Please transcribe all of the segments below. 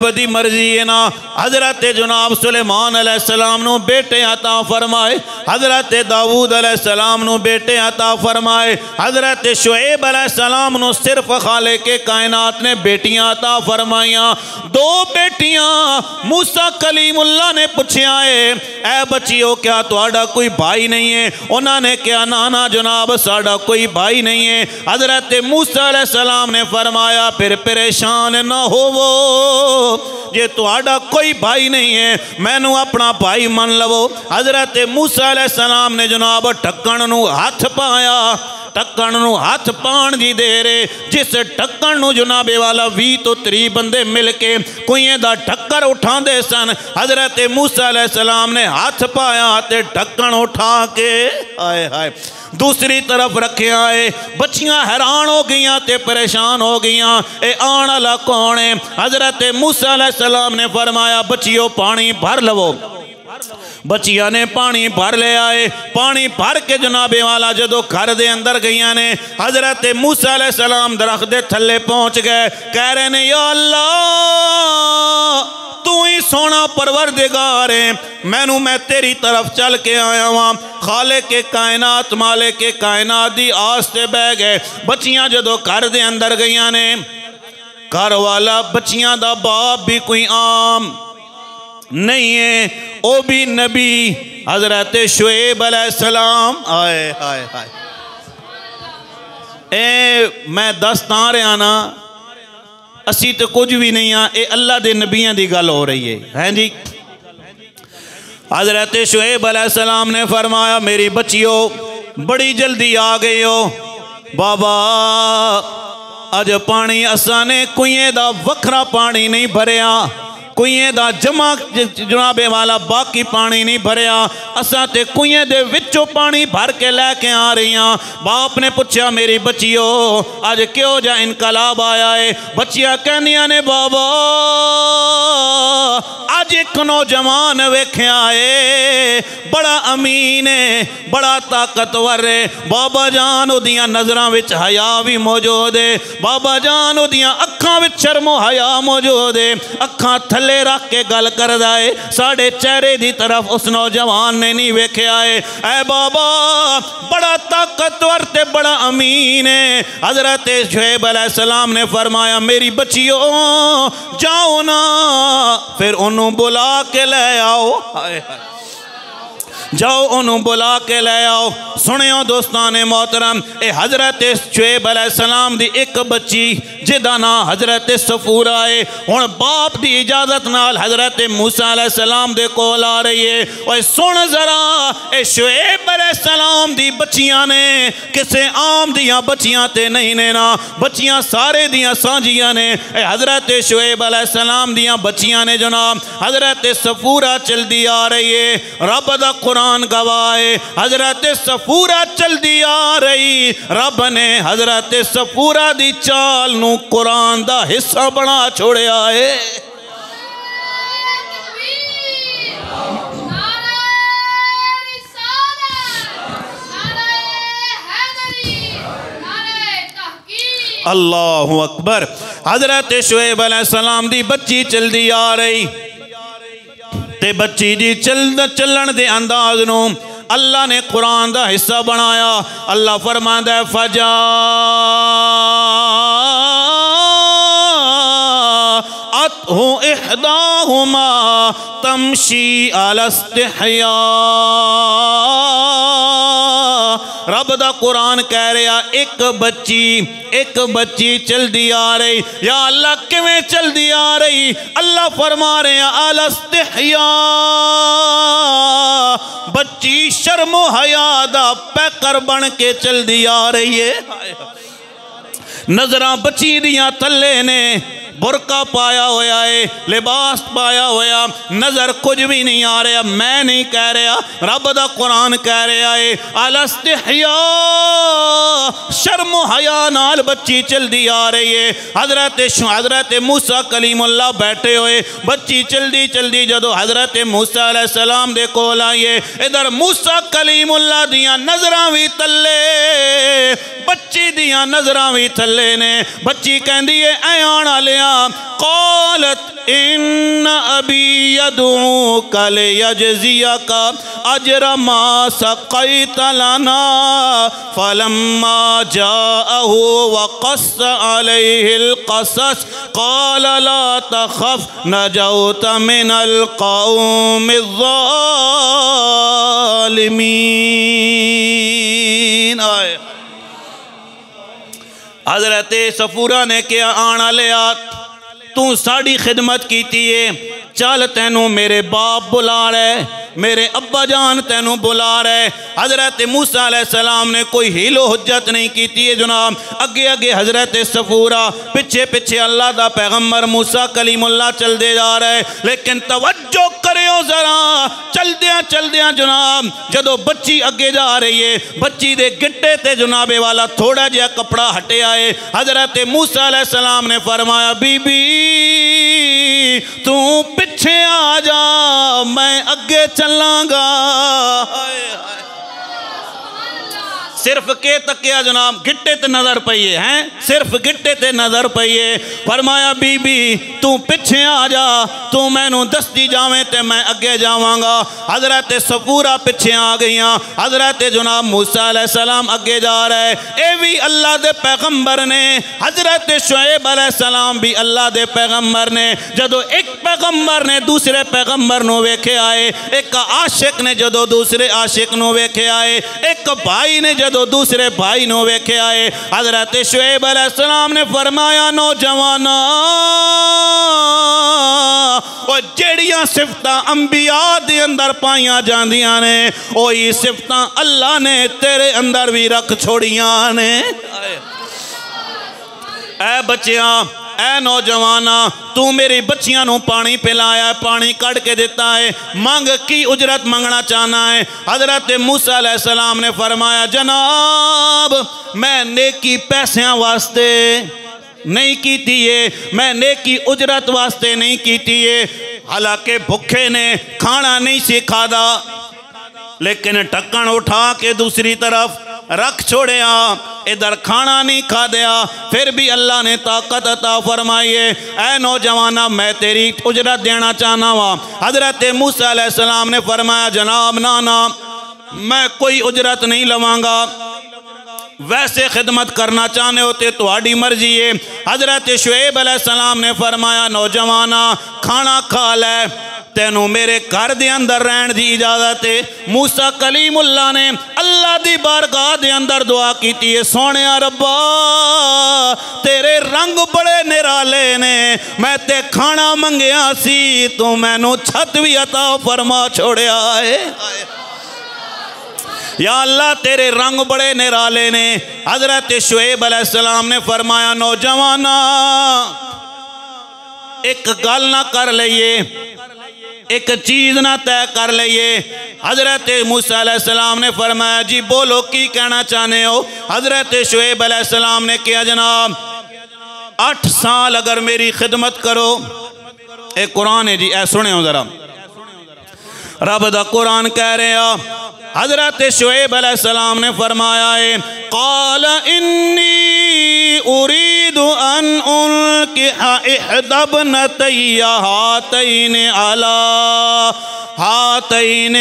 बदी मर्जी है ना। हजरत जनाब सुलेमान अलैहिस्सलाम नू बेटे अता फरमाए, हजरत दाऊद अलैहिस्सलाम नू बेटे अता फरमाए, हजरत शुएब अलैहिस्सलाम नू सिर्फ खाले के कायनात ने बेटियां अता फरमाइयां। दो बेटियां मूसा कलीमुल्लाह ने पूछा है, ए बच्चियों क्या तुहाडा कोई भाई नहीं है? उन्होंने क्या ना ना जनाब साडा कोई भाई नहीं है। हजरत मूसा अलैहिस्सलाम ने फरमाया फिर परेशान ना होवो, जे तुहाडा कोई भाई नहीं है मैनू अपना भाई मन लवो। हजरत मूसा अलैहिस्सलाम ने जनाब ढक्कन नू हथ पाया, ढक्कन नू हथ पाण दी देर जिस ढक्कन नू जनाबे वाला 20 तो 30 बंदे मिल के कुएं दा ढक्कर उठांदे सन। हजरत मूसा अलैहिस्सलाम ने हथ पाया ते ढक्कन उठा के हाय हाय दूसरी तरफ रखे आए। बच्चियां हैरान हो गई ते परेशान हो गई, ए आने वाला कौन है? हजरत मूसा अलैहिस्सलाम ने फरमाया बच्चियों पानी भर लवो। बच्चियां ने पानी भर ले आए। पानी भर के जनाबे वाला जदों घर दे अंदर गई ने हजरत मूसा अलैहिस्सलाम दरख्त दे थल्ले पहुंच गए। कह रहे ने या अल्लाह तू ही सोना परवरदिगार है, मैनू मैं तेरी तरफ चल के आया वहां। खाले के कायनात माले के कायनात दी आस ते बह गए। बच्चियां जदों घर दे अंदर गई ने, घर वाला बच्चियां दा बाप भी कोई आम नहीं है, ओ भी नबी हजरत शुएब अलैहिस्सलाम। आए हाय हाय ए मैं दस ता रहा ना असी तो कुछ भी नहीं हाँ, ये अल्लाह के नबियों की गल हो रही है जी। हजरत शुएब अलैहिस्सलाम ने फरमाया मेरी बच्चियों बड़ी जल्दी आ गए हो बाबा, अज पानी असा ने कुएं दा वखरा पानी नहीं भरिया, कुएं दा जमा जनाबे वाला बाकी पानी नहीं भरिया, असा ते कुएं दे विचों पानी भर के लैके आ रही हाँ। बाप ने पूछा मेरी बच्चियों अज क्यों जा इनकलाब आया है? बच्चियां कहनिया ने बाबा अज एक नौजवान वेख्या है, बड़ा अमीन है, बड़ा ताकतवर है। बाबा जान उदियां नजरां विच हया भी मौजूद है, बाबा जान उदियां अखां विच शर्मो हया मौजूद है। अखां थल्ले रख के गल करदा है, साढ़े चेहरे दी तरफ उस नौजवान ने नहीं वेख्या है। ऐ बाबा बड़ा ताकतवर ते बड़ा अमीन है। हजरत शुएब अलैहिस्सलाम ने फरमाया मेरी बच्चियों जाओ ना फिर उन्होंने बुला के ले आओ। हाय हाय जाओ उन्होंने बुला के ले आओ। सुनियो दोस्तान मोहतरम, ए हजरत शुएब अलैहिस्सलाम दी एक बच्ची जिदा ना हजरत सफूरा है, हुण बाप दी इजाजत नाल हजरत मूसा अलैहिस्सलाम दे कोल आ रही है। ओए सुन जरा, ए शुएब अलैहिस्सलाम दी बच्चियां ने किसे आम दियां बच्चियां ते नहीं ने ना, बच्चियां सारे दियां सांझियां ने। ए हजरत शुएब अलैहिस्सलाम दियां बच्चियां ने जनाब हजरत सफूरा चलदी आ रही है। रब दा कुरान गवाए हजरत सफूरा चलदी आ रही, रब ने हजरत सफूरा दी चाल नू कुरान दा हिस्सा बना छोड़िया है। अल्लाहु अकबर। हजरत शुएब अलैहिस्सलाम दी बच्ची चलदी आ रही ते बच्ची दी चलन दे अंदाज नू अल्लाह ने कुरान दा हिस्सा बनाया। अल्लाह फरमांदा है फजा अतहु इहदाहुमा तमशी अला इस्तिहया। रब दा कुरान कह रहा एक बच्ची चलदी आ रही। या अल्लाह किवें चलदी आ रही? अल्लाह फरमा रहे अला इस्तिहया, बच्ची शर्मो हया दा पैकर बन के चलदी आ रही है। नजरां बच्ची दियां थल्ले ने, बुरका पाया होया है, लिबास पाया होया, नजर कुछ भी नहीं आ रहा। मैं नहीं कह रहा, रब दा कुरान कह रहा है अला इस्तिहया, शर्म हया नाल बच्ची चलदी आ रही है। हजरत मूसा कलीमुल्लाह बैठे हुए, बच्ची चलदी चलदी जदों हजरत मूसा अलैहिस्सलाम दे कोल आई है, इधर मूसा कलीमुल्लाह दियां नजरां भी तल्ले, बच्ची दियां नजरां भी थल्ले ने। बच्ची कहंदी है ऐ आण वालिया कौलत इन्न अबी यदऊका लियजज़ियका अजरा मा सक़ैत लना फलम्मा जाअहु वक़स्स अलैहिल क़सस क़ाल ला तख़फ़ नजौत मिनल क़ौमिज़ ज़ालिमीन। हज़रत सफूरा ने क्या आना लिया, तू साड़ी खिदमत की है, चल तेनू मेरे बाप बुला रहे, मेरे अब्बा जान तेनू बुला रहे। हज़रत मूसा अलैहिस्सलाम ने कोई हीलो हुज्जत नहीं की है जनाब। अगे अगे हज़रत सफूरा, पिछे पिछे अल्लाह दा पैगम्बर मूसा कलीमुल्लाह चलते जा रहे। लेकिन तवज्जो करियो जरा, चलदियां चलदियां जनाब जदों बच्ची अगे जा रही है, बच्ची दे गिट्टे ते जनाबे वाला थोड़ा जिहा कपड़ा हटे आए। हज़रत मूसा अलैहिस्सलाम ने फरमाया, बीबी तू पिछे आ जा, मैं अगे चलांगा। सिर्फ के तकिया जनाब, गिट्टे ते नजर पईए हैं, सिर्फ गिट्टे ते नजर पईए। फरमाया बीबी तू पिछे आ जा, तू मैनू दसदी जावे ते मैं अगे जावांगा। हज़रत सफूरा पिछे आ गईयां, हज़रत जनाब मूसा अलैहिस्सलाम अगे जा रहे। ये भी अल्लाह दे पैगंबर ने, हज़रत शुएब अलैहिस्सलाम भी अल्लाह दे पैगंबर ने। जदों एक पैगंबर ने दूसरे पैगंबर नू वेखे आए, एक आशिक ने जदों दूसरे आशिक नू वेखे आए, एक भाई ने जदों दूसरे भाई नू वेखे आए। हज़रत शुएब अलैहिस्सलाम ने फरमाया, नौजवाना और जेड़ियां सिफतां अंबिया दे अंदर पाइया जांदियां ने, ओही सिफतां अल्लाह ने तेरे अंदर भी रख छोड़ियां ने। ऐ बच्चियां, ऐ नौजवाना, तू मेरी बच्चियां नू पानी पिलाया, पानी कड़ के दिता है, मंग की उजरत मंगना चाहना है। हज़रत मूसा अलैहिस्सलाम ने फरमाया, जनाब मैं नेकी पैसों वास्ते नहीं कीती है, मैं नेकी उजरत वास्ते नहीं कीती है। हालांकि भुखे ने खाना नहीं सिखादा, लेकिन ढक्कन उठा के दूसरी तरफ रख छोड़िया, इधर खाना नहीं खा दिया, फिर भी अल्लाह ने ताकत अता फरमाई है। ऐ नौजवाना मैं तेरी उजरत देना चाहना वा। हज़रत मूसा अलैहिस्सलाम ने फरमाया, जनाब ना ना मैं कोई उजरत नहीं लवांगा, वैसे खिदमत करना चाहने हो तो तुम्हारी मर्जी है। हज़रत शुएब अलैहिस्सलाम ने फरमाया, नौजवाना खाना खा ले, तेनू मेरे घर दे अंदर रहने की इजाजत है। मूसा कलीमुल्लाह ने अल्लाह दी बारगाह दे अंदर दुआ की है, सोने रब्बा तेरे रंग बड़े निराले ने, मैं ते खाना मंगया सी, तू मैनू छत भी अता फरमा छोड़िया है। या अल्लाह तेरे रंग बड़े निराले ने। हज़रत शुएब अलैहिस्सलाम ने फरमाया, नौजवाना एक गल ना कर लइए, एक चीज़ ना तय कर लइए। हज़रत मूसा अलैहिस्सलाम ने फरमाया, जी बोलो की कहना चाहते हो। हज़रत शुएब अलैहिस्सलाम ने कहा, जनाब 8 साल अगर मेरी खिदमत करो। एक कुरान है जी, ऐ सुने ज़रा, रब दा कुरान कह रहे हो। हज़रत शुएब अलैहिस्सलाम ने फरमाया है, क़ाल इन्नी उरीदु अन उनकिहा इहदा इब्नतैया हातैन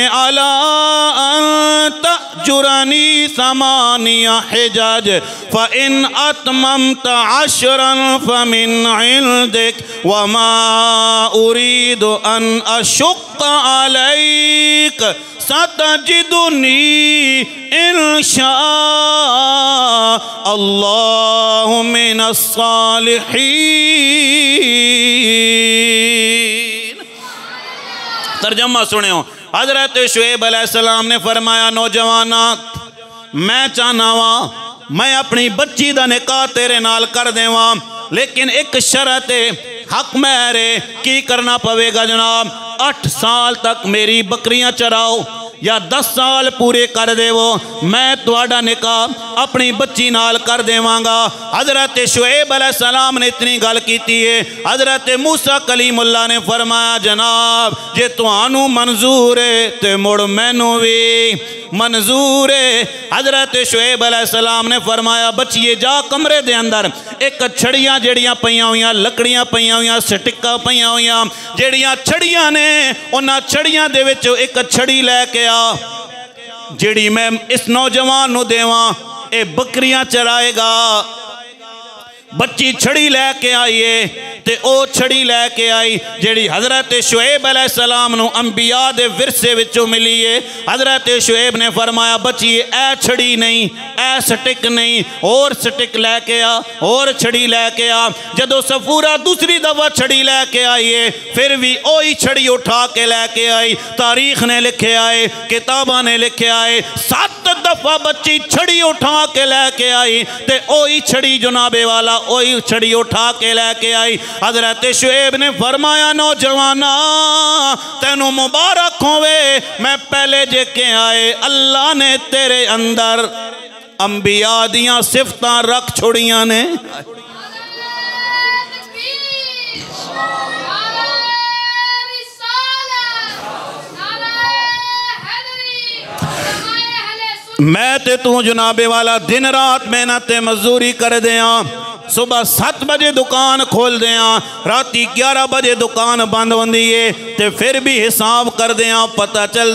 अला अन तअजुरनी समानिया हिजज फ़इन अतममत अशरन फ़मिन इंदिक वमा उरीदु अन अशुक्क अलैक सतजिदुनी इंशाअल्लाहु मिनस सालिहीन। तर्जमा सुनियो। हज़रत शुएब अलैहिस्सलाम ने फरमाया, नौजवाना मैं चाहना वा मैं अपनी बच्ची का निकाह तेरे नाल कर देवां, लेकिन एक शर्त है, हक मेरे की करना पवेगा जनाब, 8 साल तक मेरी बकरियां चराओ या 10 साल पूरे कर देवो, मैं तुहाडा निकाह अपनी बच्ची नाल कर देवांगा। हज़रत शुएब अलैहिस्सलाम ने इतनी गल की है। हज़रत मूसा कलीमुल्लाह ने फरमाया, जनाब जे तुहानू मंजूर है तो मुड़ मैनू भी मंजूर है। हजरत शुएब अलैहिस्सलाम ने फरमाया बच्चिए जा कमरे दे अंदर एक छड़ियाँ जड़ियाँ पईयां हुई लकड़ियाँ पईयां हुई सटिक्का पईयां हुई जड़ियाँ छड़ियाँ ने उन्हां छड़ियाँ दे विच एक छड़ी लैके आ जिहड़ी मैं इस नौजवान नूं देवां ए बकरियां चराएगा। बच्ची छड़ी लैके आई है ते ओ छड़ी लैके आई जिहड़ी हजरत शुएब अलैहिस्सलाम नूं अंबिया दे विरसे विचों मिली है। हजरत शुएब ने फरमाया बच्ची ए छड़ी नहीं ए सटिक नहीं और सटिक लैके आ और छड़ी लैके आ। जदों सफूरा दूसरी दफा छड़ी लैके आई है फिर भी ओही छड़ी उठा के लैके आई। तारीख ने लिखे आए किताबा ने लिखे आए 7 दफा बच्ची छड़ी उठा के लैके आई ते ओही छड़ी जनाबे वाला ओही छड़ी उठा के लैके आई। हजरत शुएब ने फरमाया नौजवाना तेनू मुबारक होवे मैं पहले जेके आए अल्लाह ने तेरे अंदर अंबिया दियां सिफतां रख छोड़ियां ने। मैं ते तू जनाबे वाला दिन रात मेहनत मजदूरी कर दिया। सुबह 7 बजे दुकान खोल दिया राती 11 बजे दुकान बंद होंदी है ते फिर भी हिसाब कर दिया पता चलता